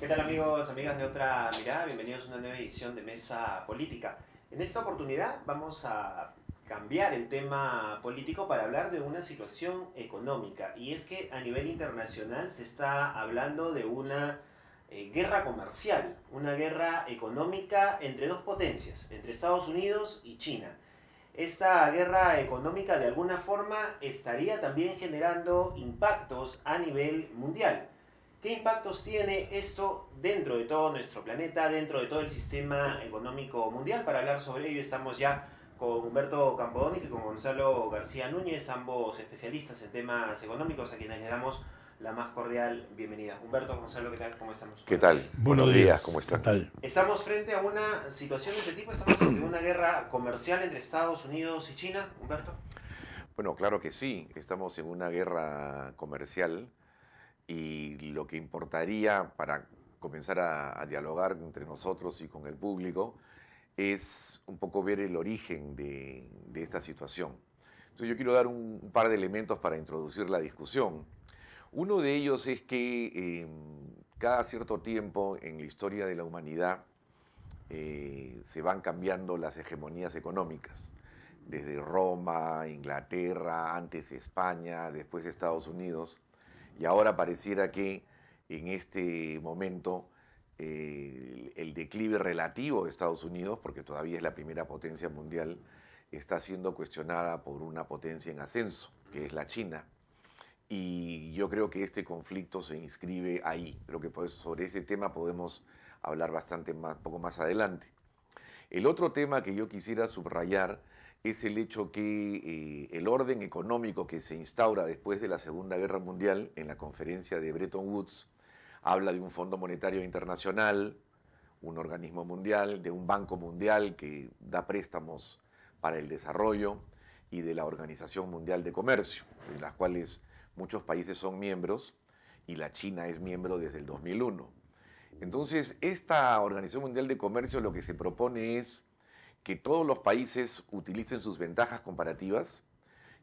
¿Qué tal amigos, amigas de Otra Mirada? Bienvenidos a una nueva edición de Mesa Política. En esta oportunidad vamos a cambiar el tema político para hablar de una situación económica. Y es que a nivel internacional se está hablando de una guerra comercial, una guerra económica entre dos potencias, entre Estados Unidos y China. Esta guerra económica de alguna forma estaría también generando impactos a nivel mundial. ¿Qué impactos tiene esto dentro de todo nuestro planeta, dentro de todo el sistema económico mundial? Para hablar sobre ello estamos ya con Humberto Campodónico y con Gonzalo García Núñez, ambos especialistas en temas económicos, a quienes les damos la más cordial bienvenida. Humberto, Gonzalo, ¿qué tal? ¿Cómo estamos? ¿Qué tal? Buenos días, ¿cómo están? ¿Qué tal? Estamos frente a una situación de este tipo, estamos ante una guerra comercial entre Estados Unidos y China, Humberto. Bueno, claro que sí, estamos en una guerra comercial y lo que importaría para comenzar a dialogar entre nosotros y con el público es un poco ver el origen de esta situación. Entonces yo quiero dar un par de elementos para introducir la discusión. Uno de ellos es que cada cierto tiempo en la historia de la humanidad se van cambiando las hegemonías económicas. Desde Roma, Inglaterra, antes España, después Estados Unidos. Y ahora pareciera que en este momento el declive relativo de Estados Unidos, porque todavía es la primera potencia mundial, está siendo cuestionada por una potencia en ascenso, que es la China. Y yo creo que este conflicto se inscribe ahí. Creo que sobre ese tema podemos hablar poco más adelante. El otro tema que yo quisiera subrayar es el hecho que el orden económico que se instaura después de la Segunda Guerra Mundial en la conferencia de Bretton Woods habla de un Fondo Monetario Internacional, un organismo mundial, de un Banco Mundial que da préstamos para el desarrollo y de la Organización Mundial de Comercio, de las cuales muchos países son miembros y la China es miembro desde el 2001. Entonces, esta Organización Mundial de Comercio lo que se propone es que todos los países utilicen sus ventajas comparativas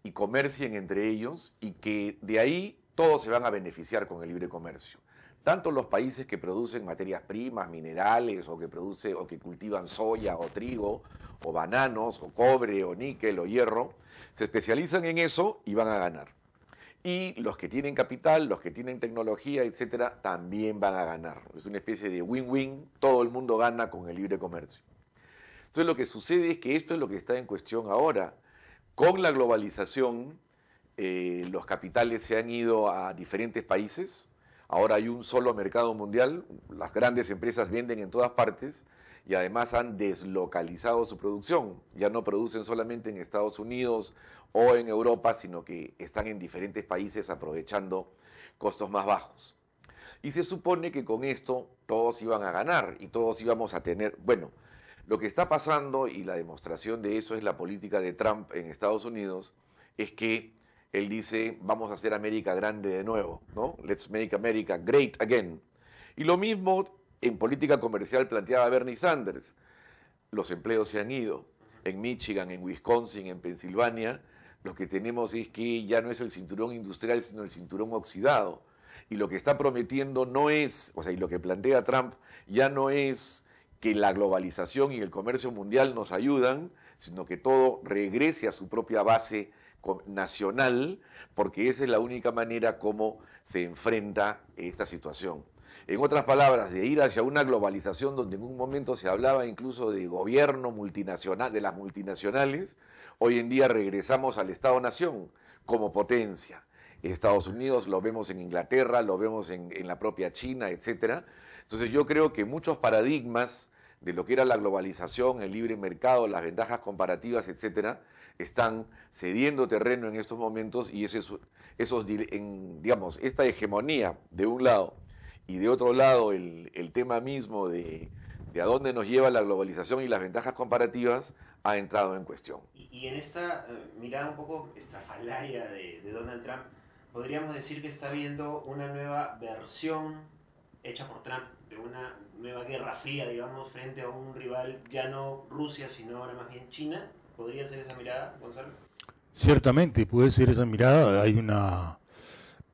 y comercien entre ellos y que de ahí todos se van a beneficiar con el libre comercio. Tanto los países que producen materias primas, minerales, o que cultivan soya o trigo, o bananos, o cobre, o níquel, o hierro, se especializan en eso y van a ganar. Y los que tienen capital, los que tienen tecnología, etcétera, también van a ganar. Es una especie de win-win, todo el mundo gana con el libre comercio. Entonces lo que sucede es que esto es lo que está en cuestión ahora. Con la globalización, los capitales se han ido a diferentes países. Ahora hay un solo mercado mundial, las grandes empresas venden en todas partes y además han deslocalizado su producción. Ya no producen solamente en Estados Unidos o en Europa, sino que están en diferentes países aprovechando costos más bajos. Y se supone que con esto todos iban a ganar y todos íbamos a tener... Bueno, lo que está pasando, y la demostración de eso es la política de Trump en Estados Unidos, es que él dice, vamos a hacer América grande de nuevo, ¿no? Let's make America great again. Y lo mismo en política comercial planteaba Bernie Sanders. Los empleos se han ido. En Michigan, en Wisconsin, en Pensilvania, lo que tenemos es que ya no es el cinturón industrial, sino el cinturón oxidado. Y lo que está prometiendo no es, o sea, y lo que plantea Trump ya no es que la globalización y el comercio mundial nos ayudan, sino que todo regrese a su propia base nacional, porque esa es la única manera como se enfrenta esta situación. En otras palabras, de ir hacia una globalización donde en un momento se hablaba incluso de gobierno multinacional, de las multinacionales, hoy en día regresamos al Estado-Nación como potencia. Estados Unidos lo vemos en Inglaterra, lo vemos en la propia China, etc. Entonces yo creo que muchos paradigmas de lo que era la globalización, el libre mercado, las ventajas comparativas, etcétera, están cediendo terreno en estos momentos y digamos, esta hegemonía de un lado y de otro lado el tema mismo de a dónde nos lleva la globalización y las ventajas comparativas ha entrado en cuestión. Y en esta mirada un poco estrafalaria de Donald Trump, podríamos decir que está habiendo una nueva versión hecha por Trump, de una nueva guerra fría, digamos, frente a un rival ya no Rusia, sino ahora más bien China. ¿Podría ser esa mirada, Gonzalo? Ciertamente puede ser esa mirada. Hay una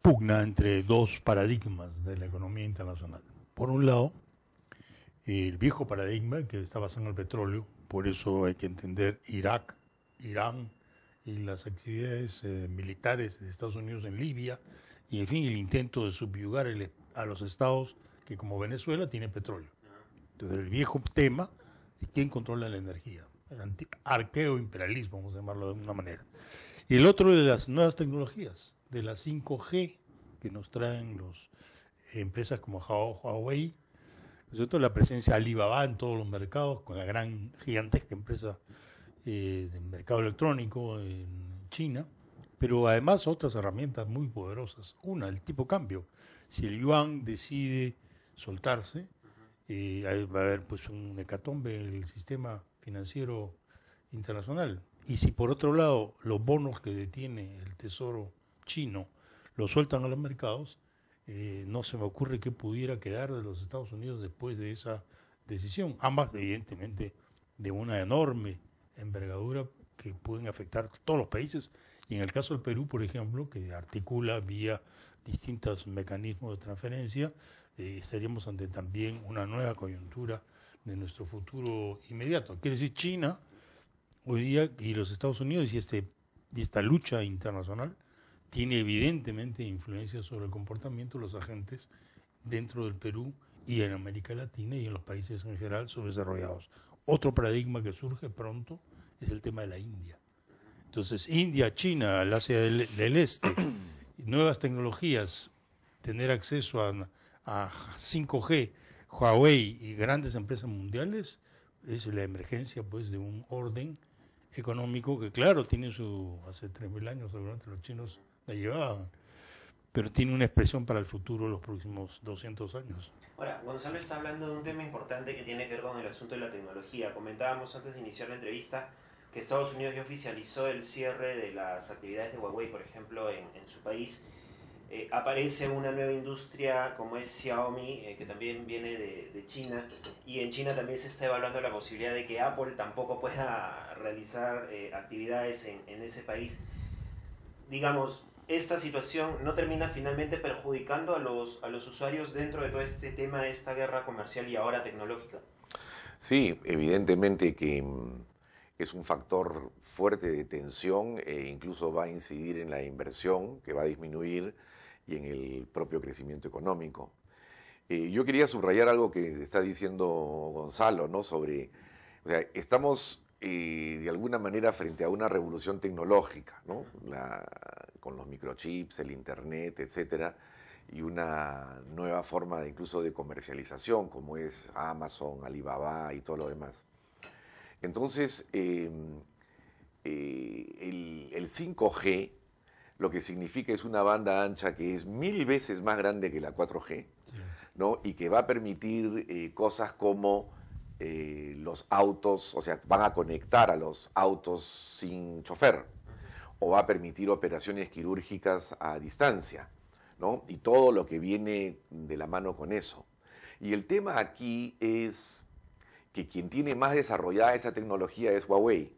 pugna entre dos paradigmas de la economía internacional. por un lado, el viejo paradigma que está basado en el petróleo, por eso hay que entender Irak, Irán y las actividades militares de Estados Unidos en Libia, y en fin, el intento de subyugar a los estados que como Venezuela tienen petróleo. Entonces el viejo tema de quién controla la energía, el arqueo-imperialismo, vamos a llamarlo de una manera. Y el otro de las nuevas tecnologías, de la 5G, que nos traen las empresas como Huawei, ¿no es cierto? La presencia de Alibaba en todos los mercados, con la gran gigantesca empresa de mercado electrónico en China, pero además otras herramientas muy poderosas. Una, el tipo cambio. Si el yuan decide soltarse, ahí va a haber pues un hecatombe en el sistema financiero internacional. Y si por otro lado los bonos que detiene el Tesoro chino los sueltan a los mercados, no se me ocurre qué pudiera quedar de los Estados Unidos después de esa decisión. Ambas, evidentemente, de una enorme envergadura que pueden afectar a todos los países. Y en el caso del Perú, por ejemplo, que articula vía distintos mecanismos de transferencia, estaríamos ante también una nueva coyuntura de nuestro futuro inmediato. Quiere decir, China hoy día y los Estados Unidos y esta lucha internacional tiene evidentemente influencia sobre el comportamiento de los agentes dentro del Perú y en América Latina y en los países en general subdesarrollados. Otro paradigma que surge pronto es el tema de la India. Entonces, India, China, el Asia del Este, nuevas tecnologías, tener acceso a 5G, Huawei y grandes empresas mundiales, es la emergencia pues de un orden económico que claro, tiene hace 3.000 años seguramente los chinos la llevaban, pero tiene una expresión para el futuro los próximos 200 años. Ahora, Gonzalo está hablando de un tema importante que tiene que ver con el asunto de la tecnología. Comentábamos antes de iniciar la entrevista que Estados Unidos ya oficializó el cierre de las actividades de Huawei, por ejemplo, en su país. Aparece una nueva industria como es Xiaomi, que también viene de China, y en China también se está evaluando la posibilidad de que Apple tampoco pueda realizar actividades en ese país. Digamos, ¿esta situación no termina finalmente perjudicando a los usuarios dentro de todo este tema, de esta guerra comercial y ahora tecnológica? Sí, evidentemente que es un factor fuerte de tensión e incluso va a incidir en la inversión, que va a disminuir, y en el propio crecimiento económico. Yo quería subrayar algo que está diciendo Gonzalo, ¿no? Sobre, o sea, estamos de alguna manera frente a una revolución tecnológica, ¿no? Con los microchips, el internet, etcétera, y una nueva forma incluso de comercialización, como es Amazon, Alibaba y todo lo demás. Entonces, el 5G lo que significa es una banda ancha que es 1000 veces más grande que la 4G, ¿no? Y que va a permitir cosas como los autos, o sea, van a conectar a los autos sin chofer, o va a permitir operaciones quirúrgicas a distancia, ¿no? Y todo lo que viene de la mano con eso. Y el tema aquí es que quien tiene más desarrollada esa tecnología es Huawei,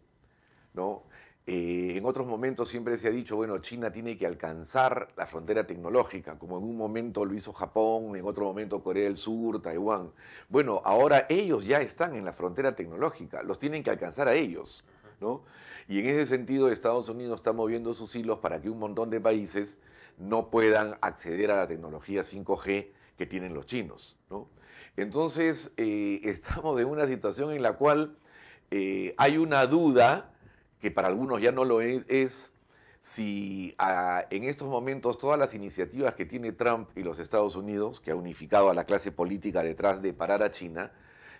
¿no? En otros momentos siempre se ha dicho, bueno, China tiene que alcanzar la frontera tecnológica, como en un momento lo hizo Japón, en otro momento Corea del Sur, Taiwán. Bueno, ahora ellos ya están en la frontera tecnológica, los tienen que alcanzar a ellos, ¿no? Y en ese sentido Estados Unidos está moviendo sus hilos para que un montón de países no puedan acceder a la tecnología 5G que tienen los chinos, ¿no? Entonces, estamos en una situación en la cual hay una duda, que para algunos ya no lo es si en estos momentos todas las iniciativas que tiene Trump y los Estados Unidos, que ha unificado a la clase política detrás de parar a China,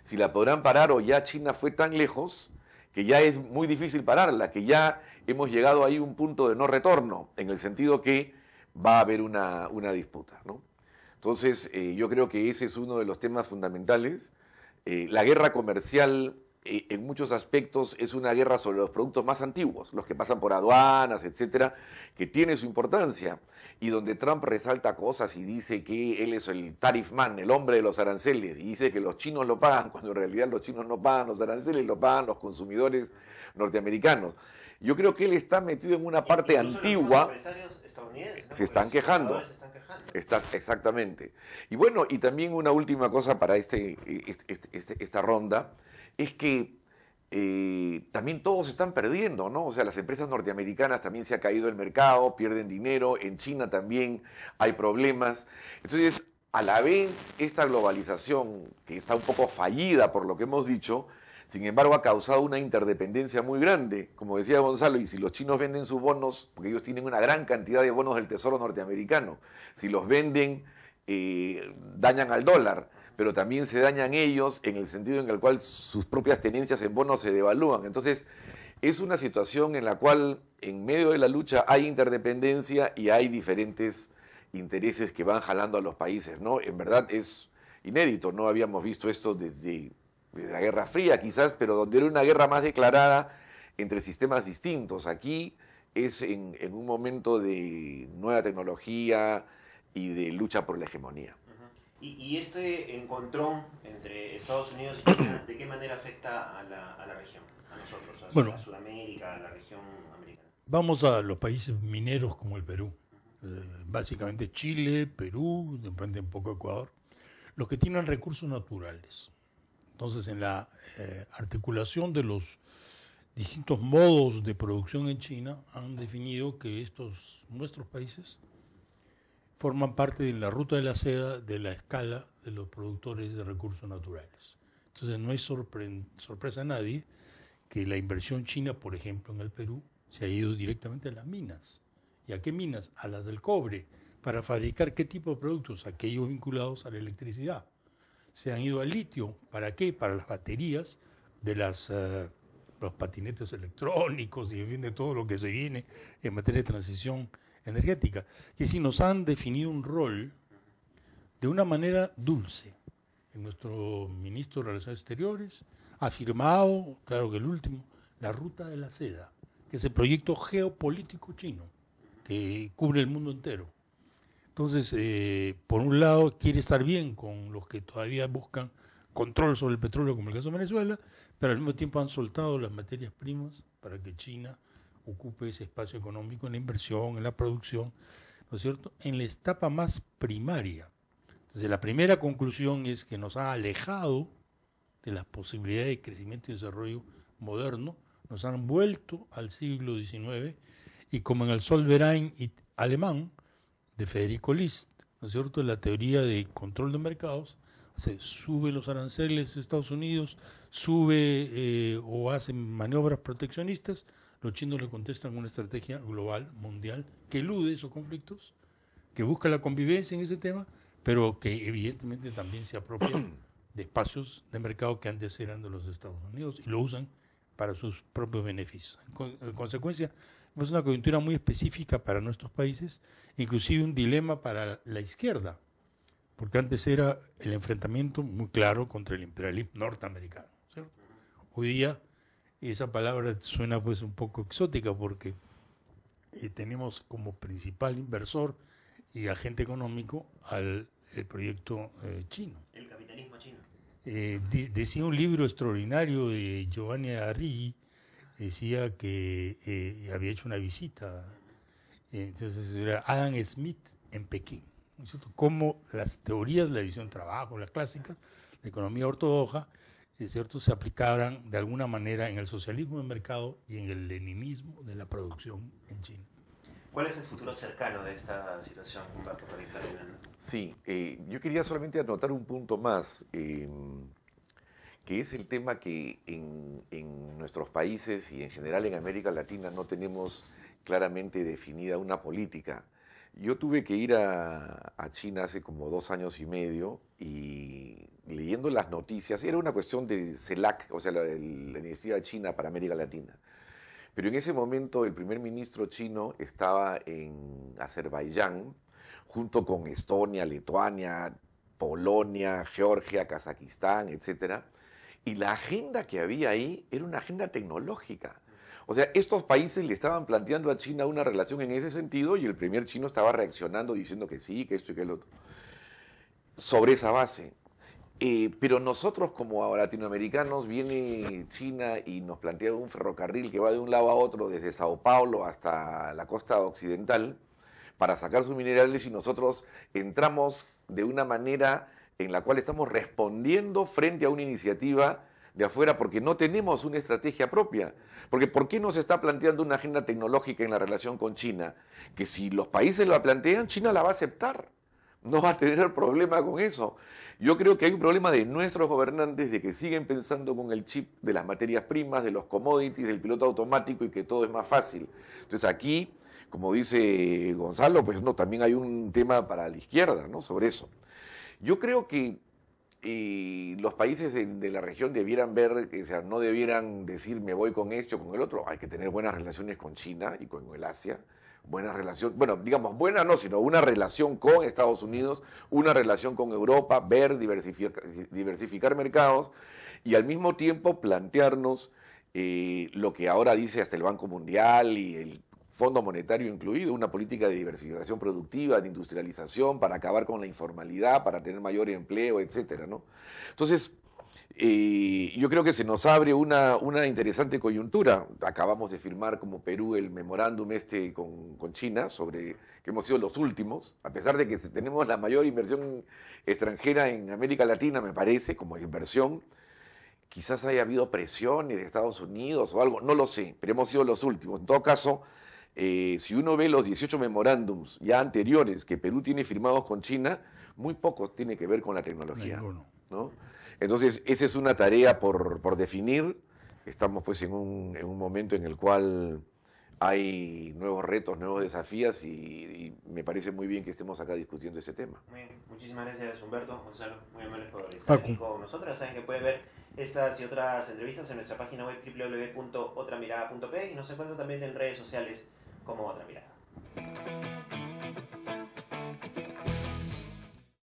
si la podrán parar o ya China fue tan lejos que ya es muy difícil pararla, que ya hemos llegado ahí a un punto de no retorno, en el sentido que va a haber una disputa, ¿no? Entonces, yo creo que ese es uno de los temas fundamentales. La guerra comercial, en muchos aspectos, es una guerra sobre los productos más antiguos, los que pasan por aduanas, etcétera, que tiene su importancia, y donde Trump resalta cosas y dice que él es el tariff man, el hombre de los aranceles, y dice que los chinos lo pagan, cuando en realidad los chinos no pagan los aranceles, lo pagan los consumidores norteamericanos. Yo creo que él está metido en una parte Incluso antigua. Los empresarios estadounidenses, ¿no? Se están quejando. Se están quejando. Exactamente. Y bueno, y también una última cosa para esta ronda, es que también todos están perdiendo, ¿no? O sea, las empresas norteamericanas también se ha caído el mercado, pierden dinero, en China también hay problemas. Entonces, a la vez, esta globalización, que está un poco fallida por lo que hemos dicho, sin embargo, ha causado una interdependencia muy grande. Como decía Gonzalo, y si los chinos venden sus bonos, porque ellos tienen una gran cantidad de bonos del Tesoro norteamericano, si los venden, dañan al dólar, pero también se dañan ellos en el sentido en el cual sus propias tenencias en bonos se devalúan. Entonces, es una situación en la cual, en medio de la lucha, hay interdependencia y hay diferentes intereses que van jalando a los países, ¿no? En verdad es inédito, no habíamos visto esto desde la Guerra Fría quizás, pero donde era una guerra más declarada entre sistemas distintos. Aquí es en un momento de nueva tecnología y de lucha por la hegemonía. Y este encontrón entre Estados Unidos y China, ¿de qué manera afecta a la región, a nosotros, a Sudamérica, a la región americana? Vamos a los países mineros como el Perú, básicamente Chile, Perú, de repente un poco Ecuador, los que tienen recursos naturales. Entonces, en la articulación de los distintos modos de producción en China, han definido que nuestros países forman parte de la ruta de la seda de la escala de los productores de recursos naturales. Entonces, no es sorpresa a nadie que la inversión china, por ejemplo, en el Perú, se ha ido directamente a las minas. ¿Y a qué minas? A las del cobre, para fabricar qué tipo de productos, aquellos vinculados a la electricidad. Se han ido al litio, ¿para qué? Para las baterías de los patinetes electrónicos y en fin de todo lo que se viene en materia de transición energética. Que si nos han definido un rol de una manera dulce. Nuestro ministro de Relaciones Exteriores ha firmado, claro que el último, la Ruta de la Seda, que es el proyecto geopolítico chino que cubre el mundo entero. Entonces, por un lado, quiere estar bien con los que todavía buscan control sobre el petróleo, como el caso de Venezuela, pero al mismo tiempo han soltado las materias primas para que China ocupe ese espacio económico en la inversión, en la producción, ¿no es cierto?, en la etapa más primaria. Entonces, la primera conclusión es que nos ha alejado de las posibilidades de crecimiento y desarrollo moderno, nos han vuelto al siglo XIX, y como en el Zollverein alemán, de Federico List, ¿no es cierto?, la teoría de control de mercados, se sube los aranceles de Estados Unidos, sube o hacen maniobras proteccionistas, los chinos le contestan una estrategia global, mundial, que elude esos conflictos, que busca la convivencia en ese tema, pero que evidentemente también se apropia de espacios de mercado que antes eran de los Estados Unidos y lo usan para sus propios beneficios. En consecuencia, es una coyuntura muy específica para nuestros países, inclusive un dilema para la izquierda, porque antes era el enfrentamiento muy claro contra el imperialismo norteamericano, ¿cierto? Hoy día esa palabra suena pues un poco exótica porque tenemos como principal inversor y agente económico al proyecto chino. El capitalismo chino. Decía un libro extraordinario de Giovanni Arrighi, decía que había hecho una visita, entonces era Adam Smith en Pekín, ¿no es cierto? Cómo las teorías de la división de trabajo, las clásicas, la economía ortodoxa, ¿es cierto?, se aplicaban de alguna manera en el socialismo de mercado y en el leninismo de la producción en China. ¿Cuál es el futuro cercano de esta situación, Humberto, para ir terminando? Sí, yo quería solamente anotar un punto más, que es el tema que en nuestros países y en general en América Latina no tenemos claramente definida una política. Yo tuve que ir a China hace como 2 años y medio y leyendo las noticias, era una cuestión de CELAC, o sea, la Iniciativa China para América Latina. Pero en ese momento el primer ministro chino estaba en Azerbaiyán, junto con Estonia, Lituania, Polonia, Georgia, Kazajistán, etc. Y la agenda que había ahí era una agenda tecnológica. O sea, estos países le estaban planteando a China una relación en ese sentido y el primer chino estaba reaccionando diciendo que sí, que esto y que el otro. Sobre esa base. Pero nosotros como latinoamericanos viene China y nos plantea un ferrocarril que va de un lado a otro desde Sao Paulo hasta la costa occidental para sacar sus minerales y nosotros entramos de una manera en la cual estamos respondiendo frente a una iniciativa de afuera porque no tenemos una estrategia propia. Porque ¿por qué no se está planteando una agenda tecnológica en la relación con China? Que si los países la plantean, China la va a aceptar. No va a tener problema con eso. Yo creo que hay un problema de nuestros gobernantes de que siguen pensando con el chip de las materias primas, de los commodities, del piloto automático y que todo es más fácil. Entonces aquí, como dice Gonzalo, pues no, también hay un tema para la izquierda, ¿no? Sobre eso. Yo creo que los países de la región debieran ver, o sea, no debieran decir me voy con esto o con el otro. Hay que tener buenas relaciones con China y con el Asia. Buena relación, bueno, digamos, buena no, sino una relación con Estados Unidos, una relación con Europa, ver, diversificar mercados y al mismo tiempo plantearnos lo que ahora dice hasta el Banco Mundial y el Fondo Monetario incluido, una política de diversificación productiva, de industrialización, para acabar con la informalidad, para tener mayor empleo, etcétera, ¿no? Entonces, yo creo que se nos abre una interesante coyuntura. Acabamos de firmar como Perú el memorándum con China, sobre que hemos sido los últimos, a pesar de que tenemos la mayor inversión extranjera en América Latina, me parece, como inversión. Quizás haya habido presiones de Estados Unidos o algo, no lo sé, pero hemos sido los últimos. En todo caso, si uno ve los 18 memorándums ya anteriores que Perú tiene firmados con China, muy pocos tiene que ver con la tecnología, ¿no? Entonces, esa es una tarea por definir. Estamos pues en un momento en el cual hay nuevos retos, nuevos desafíos y me parece muy bien que estemos acá discutiendo ese tema. Muy bien. Muchísimas gracias, Humberto, Gonzalo, muy amables por estar aquí con nosotros. Saben que pueden ver estas y otras entrevistas en nuestra página web www.otramirada.p y nos encuentran también en redes sociales como Otra Mirada.